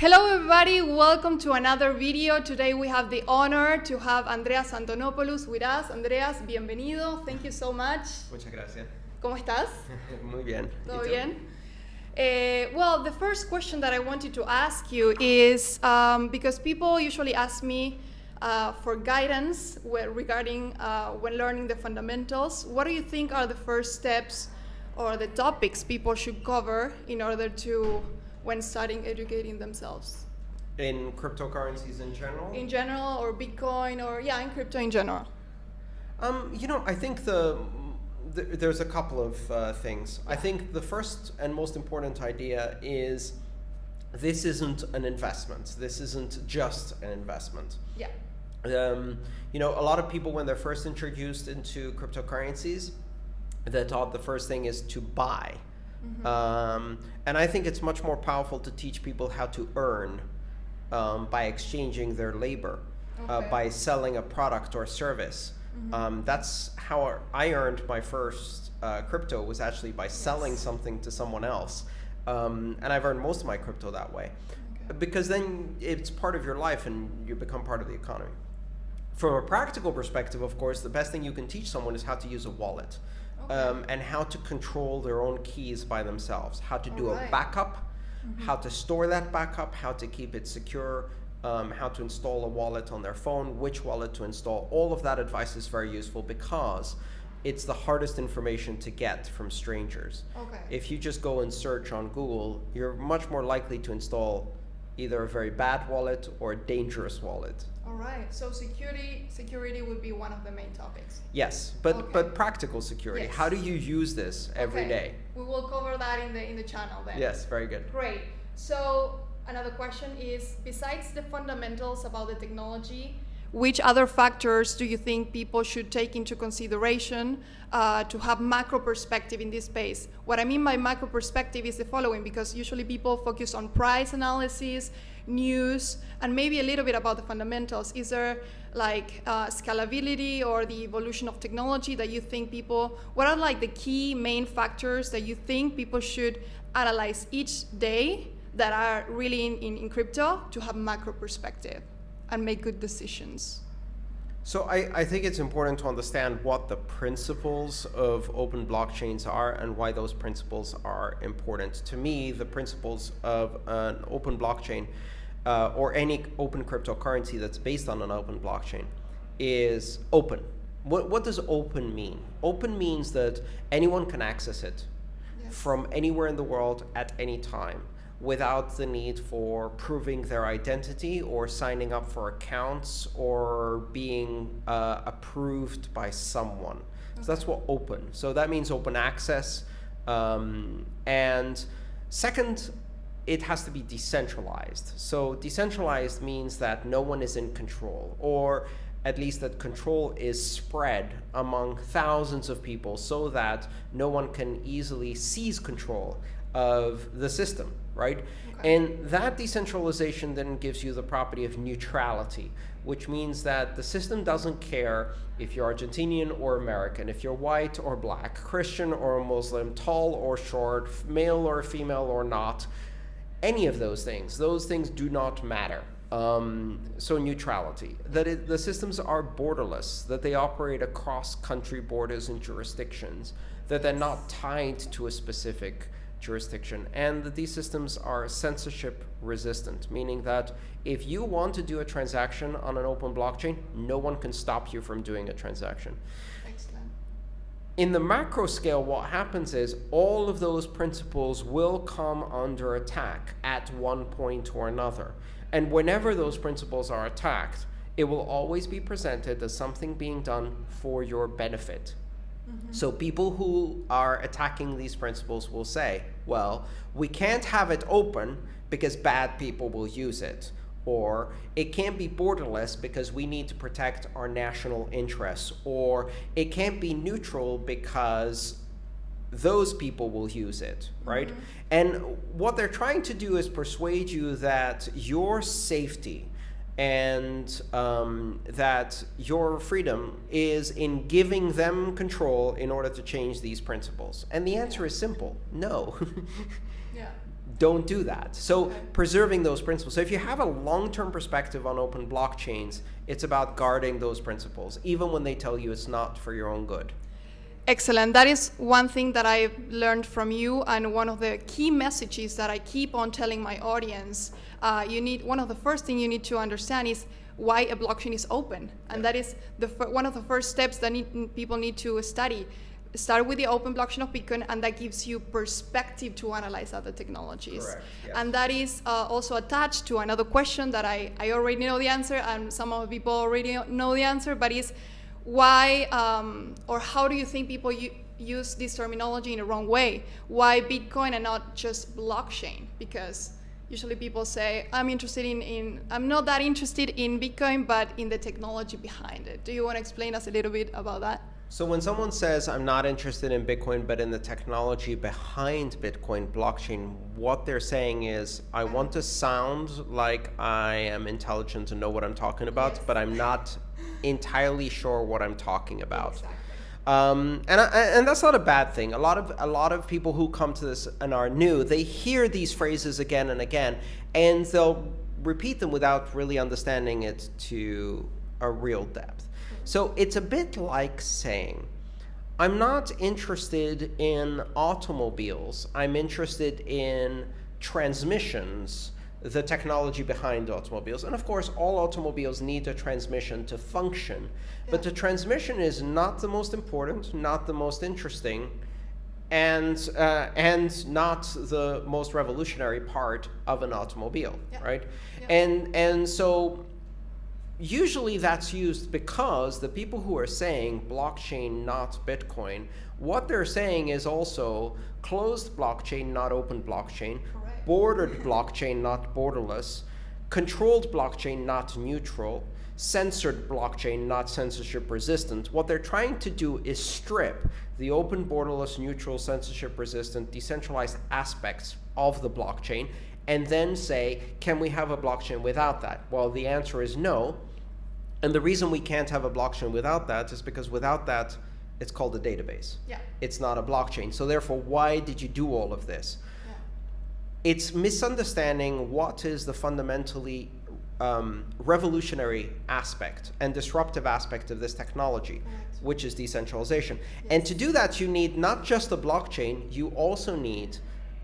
Hello everybody, welcome to another video. Today we have the honor to have ANDREAS ANTONOPOULOS with us. Andreas, bienvenido. Thank you so much. Muchas gracias. ¿Cómo estás? Muy bien. ¿Todo bien? Well, the first question that I wanted to ask you is, because people usually ask me for guidance regarding when learning the fundamentals, what do you think are the first steps or the topics people should cover in order to, when studying, educating themselves? In cryptocurrencies in general? In general, or Bitcoin, or in crypto in general. I think there's a couple of things. Yeah. I think the first and most important idea is this isn't an investment. This isn't just an investment. Yeah. A lot of people, when they're first introduced into cryptocurrencies, they thought the first thing is to buy. Mm-hmm. And I think it's much more powerful to teach people how to earn by exchanging their labor, by selling a product or service. Mm-hmm. That's how I earned my first crypto, was actually by selling something to someone else. And I've earned most of my crypto that way. Okay. Because then it's part of your life and you become part of the economy. From a practical perspective, of course, the best thing you can teach someone is how to use a wallet. And how to control their own keys by themselves, how to do a backup, how to store that backup, how to keep it secure, how to install a wallet on their phone, which wallet to install. All of that advice is very useful because it's the hardest information to get from strangers. Okay. If you just go and search on Google, you're much more likely to install either a very bad wallet or a dangerous wallet. All right, so security would be one of the main topics. Yes, but practical security. Yes. How do you use this every day? We will cover that in the channel then. Yes, very good. Great. So another question is, besides the fundamentals about the technology, which other factors do you think people should take into consideration to have macro perspective in this space? What I mean by macro perspective is the following, because usually people focus on price analysis, news, and maybe a little bit about the fundamentals. Is there like scalability or the evolution of technology that you think what are like the key main factors that you think people should analyze each day that are really in crypto to have macro perspective and make good decisions? So I think it's important to understand what the principles of open blockchains are and why those principles are important. To me, the principles of an open blockchain or any open cryptocurrency that's based on an open blockchain is open. What does open mean? Open means that anyone can access it from anywhere in the world at any time, without the need for proving their identity or signing up for accounts or being approved by someone. So that's what open. So that means open access. And second, it has to be decentralized. So decentralized means that no one is in control, or at least that control is spread among thousands of people so that no one can easily seize control of the system, right? Okay. And that decentralization then gives you the property of neutrality, which means that the system doesn't care if you're Argentinian or American, if you're white or black, Christian or Muslim, tall or short, male or female or not, any of those things do not matter. So neutrality, that the systems are borderless, that they operate across country borders and jurisdictions, that they're not tied to a specific jurisdiction, and that these systems are censorship resistant, meaning that if you want to do a transaction on an open blockchain, no one can stop you from doing a transaction. Excellent. In the macro scale, what happens is all of those principles will come under attack at one point or another. And whenever those principles are attacked, it will always be presented as something being done for your benefit. Mm-hmm. So people who are attacking these principles will say, well, we can't have it open because bad people will use it. Or it can't be borderless because we need to protect our national interests. Or it can't be neutral because those people will use it, right? Mm-hmm. And what they're trying to do is persuade you that your safety and that your freedom is in giving them control in order to change these principles. And the answer is simple: no. don't do that. So Okay. preserving those principles. So if you have a long-term perspective on open blockchains, it's about guarding those principles, even when they tell you it's not for your own good. Excellent. That is one thing that I learned from you, and one of the key messages that I keep on telling my audience. One of the first things you need to understand is why a blockchain is open, and that is one of the first steps that people need to study. Start with the open blockchain of Bitcoin, and that gives you perspective to analyze other technologies. Correct, yes. And that is also attached to another question that I already know the answer, and some of the people already know the answer, but is why or how do you think people use this terminology in a wrong way? Why Bitcoin and not just blockchain? Because usually people say, I'm not that interested in Bitcoin, but in the technology behind it. Do you want to explain us a little bit about that? So when someone says, I'm not interested in Bitcoin, but in the technology behind Bitcoin blockchain, what they're saying is, I want to sound like I am intelligent and know what I'm talking about, Yes. but I'm not entirely sure what I'm talking about. Exactly. And that's not a bad thing. A lot of people who come to this and are new, they hear these phrases again and again, and they'll repeat them without really understanding it to a real depth. So it's a bit like saying, I'm not interested in automobiles. I'm interested in transmissions, the technology behind automobiles. And of course, all automobiles need a transmission to function. But the transmission is not the most important, not the most interesting, and not the most revolutionary part of an automobile, right? And so usually that's used because the people who are saying blockchain, not Bitcoin, what they're saying is also closed blockchain, not open blockchain, Correct. bordered blockchain, not borderless, controlled blockchain, not neutral, censored blockchain, not censorship resistant. What they're trying to do is strip the open, borderless, neutral, censorship resistant, decentralized aspects of the blockchain, and then say, can we have a blockchain without that? Well, the answer is no. And the reason we can't have a blockchain without that is because without that, it's called a database. Yeah. It's not a blockchain. So therefore, why did you do all of this? Yeah. It's misunderstanding what is the fundamentally revolutionary aspect and disruptive aspect of this technology, Correct. which is decentralization. Yes. And to do that, you need not just a blockchain, you also need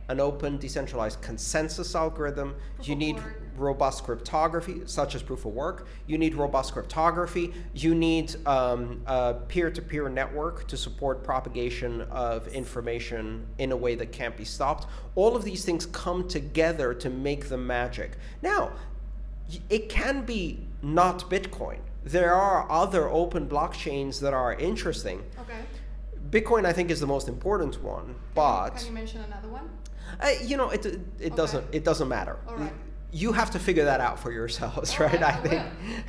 an open, decentralized consensus algorithm. You need robust cryptography, such as proof of work. You need robust cryptography. You need a peer-to-peer network to support propagation of information in a way that can't be stopped. All of these things come together to make the magic. Now, it can be not Bitcoin. There are other open blockchains that are interesting. Okay. Bitcoin, I think, is the most important one, but Can you mention another one? It doesn't matter. All right. You have to figure that out for yourselves, All right? right, I think.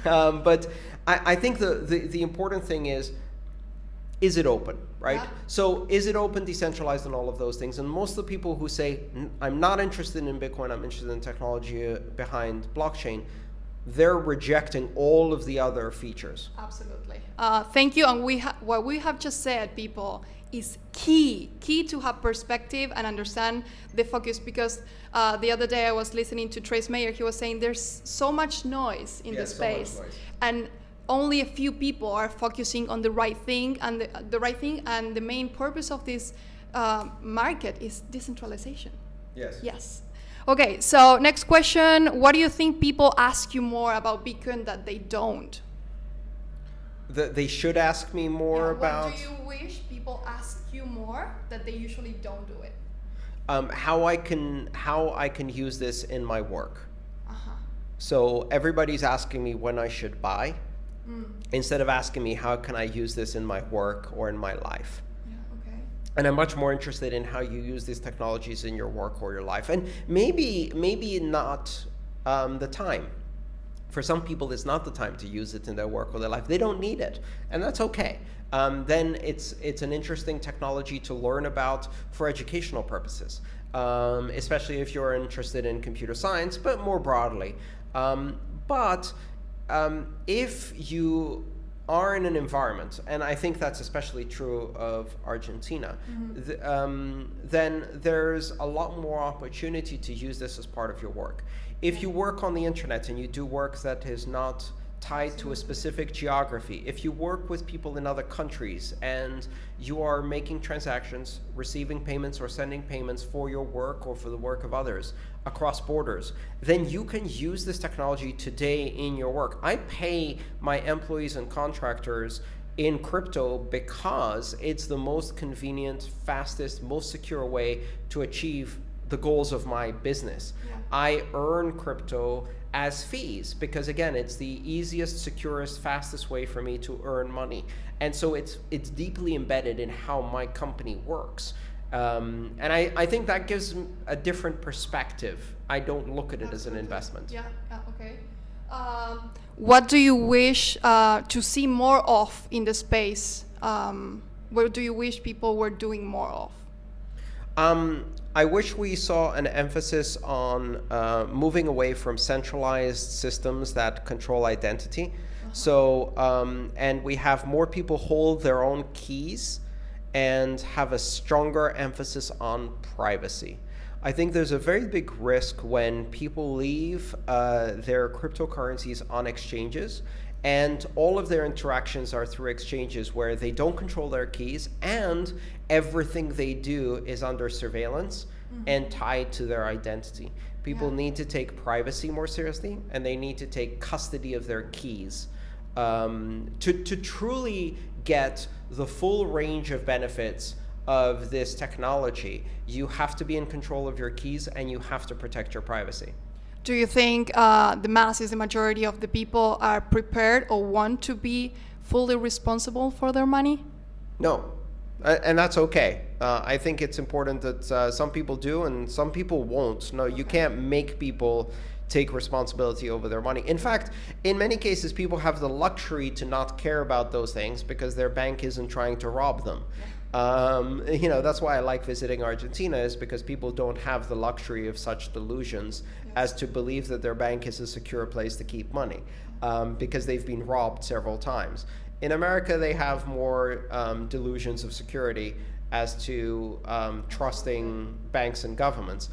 But I think the important thing is it open, right? Yeah. So is it open, decentralized, and all of those things? And most of the people who say, I'm not interested in Bitcoin, I'm interested in technology behind blockchain, they're rejecting all of the other features. Absolutely. Thank you. And what we have just said, people, is key to have perspective and understand the focus, because the other day I was listening to Trace Mayer. He was saying there's so much noise in the space, so much noise. and only a few people are focusing on the right thing, and the right thing, and the main purpose of this market is decentralization. Yes. Okay, so next question. What do you think people ask you more about Bitcoin that they don't? They should ask me more about What do you wish people ask you more that they usually don't do it? how I can use this in my work. Uh-huh. So everybody's asking me when I should buy, instead of asking me how can I use this in my work or in my life. Yeah, okay. And I'm much more interested in how you use these technologies in your work or your life. And maybe not the time. For some people, it's not the time to use it in their work or their life. They don't need it, and that's okay. Then it's an interesting technology to learn about for educational purposes, especially if you're interested in computer science, but more broadly. If you are in an environment, and I think that's especially true of Argentina, then there's a lot more opportunity to use this as part of your work. If you work on the internet and you do work that is not tied to a specific geography, if you work with people in other countries and you are making transactions, receiving payments or sending payments for your work or for the work of others across borders, then you can use this technology today in your work. I pay my employees and contractors in crypto because it's the most convenient, fastest, most secure way to achieve the goals of my business. Yeah. I earn crypto as fees because, again, it's the easiest, securest, fastest way for me to earn money. And so it's deeply embedded in how my company works. And I think that gives a different perspective. I don't look at it as an investment. Yeah, okay. What do you wish to see more of in the space? What do you wish people were doing more of? I wish we saw an emphasis on moving away from centralized systems that control identity. So, and we have more people hold their own keys and have a stronger emphasis on privacy. I think there's a very big risk when people leave their cryptocurrencies on exchanges and all of their interactions are through exchanges where they don't control their keys and everything they do is under surveillance and tied to their identity. People need to take privacy more seriously and they need to take custody of their keys to truly get the full range of benefits of this technology. You have to be in control of your keys and you have to protect your privacy. Do you think the masses, the majority of the people are prepared or want to be fully responsible for their money? No, and that's okay. I think it's important that some people do and some people won't. No, you can't make people take responsibility over their money. In fact, in many cases, people have the luxury to not care about those things because their bank isn't trying to rob them. You know, that's why I like visiting Argentina, is because people don't have the luxury of such delusions as to believe that their bank is a secure place to keep money because they've been robbed several times. In America, they have more delusions of security as to trusting banks and governments.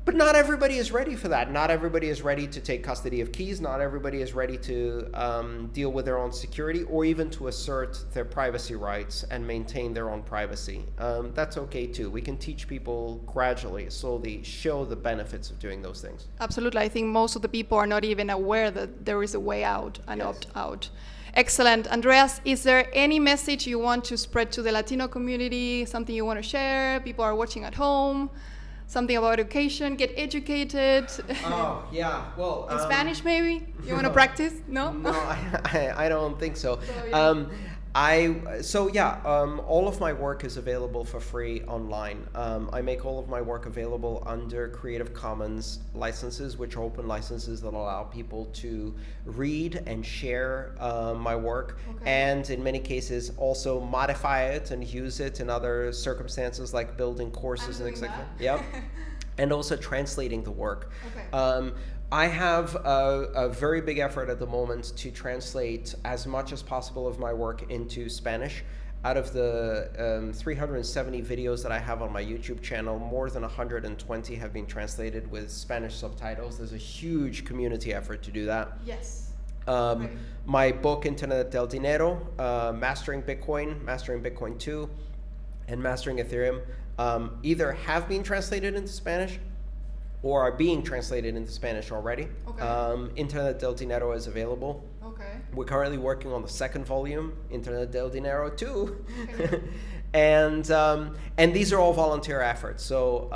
But not everybody is ready for that. Not everybody is ready to take custody of keys. Not everybody is ready to deal with their own security or even to assert their privacy rights and maintain their own privacy. That's okay too. We can teach people gradually, slowly show the benefits of doing those things. Absolutely. I think most of the people are not even aware that there is a way out, an opt-out. Excellent. Andreas, is there any message you want to spread to the Latino community? Something you want to share? People are watching at home. Something about education, get educated. Oh, yeah, well... In Spanish, maybe? You want to practice? No? No, I don't think so. So, all of my work is available for free online. I make all of my work available under Creative Commons licenses, which are open licenses that allow people to read and share my work, and in many cases also modify it and use it in other circumstances like building courses and things like that. Yep. And also translating the work. I have a very big effort at the moment to translate as much as possible of my work into Spanish. Out of the 370 videos that I have on my YouTube channel, more than 120 have been translated with Spanish subtitles. There's a huge community effort to do that. Yes. My book, Internet del Dinero, Mastering Bitcoin 2, and Mastering Ethereum, either have been translated into Spanish or are being translated into Spanish already. Internet del Dinero is available. We're currently working on the second volume, Internet del Dinero 2. And these are all volunteer efforts. So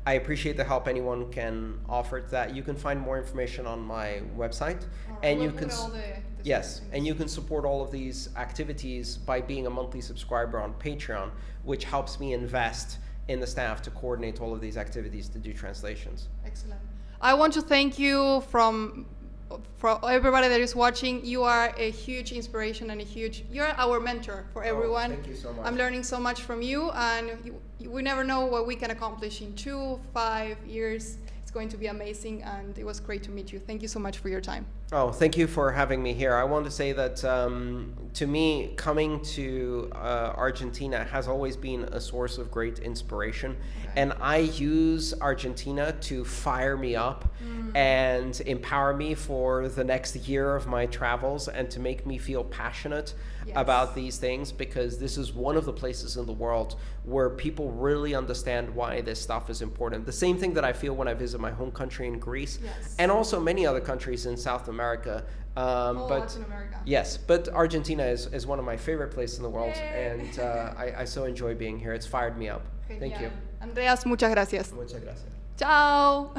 I appreciate the help anyone can offer to that. You can find more information on my website. And you can and you can support all of these activities by being a monthly subscriber on Patreon, which helps me invest in the staff to coordinate all of these activities to do translations. Excellent. I want to thank you for everybody that is watching. You are a huge inspiration and you're our mentor for everyone. Thank you so much. I'm learning so much from you, and we never know what we can accomplish in 2-5 years. It's It's going to be amazing, and it was great to meet you. Thank you so much for your time. Oh, thank you for having me here. I want to say that to me, coming to Argentina has always been a source of great inspiration. Okay. And I use Argentina to fire me up and empower me for the next year of my travels, and to make me feel passionate Yes. about these things, because this is one of the places in the world where people really understand why this stuff is important. The same thing that I feel when I visit my home country in Greece, Yes. and also many other countries in South America. But Latin America. yes, but Argentina is one of my favorite places in the world, Yay. and I so enjoy being here. It's fired me up. Thank you. Genial. Andreas, muchas gracias. Muchas gracias. Chao.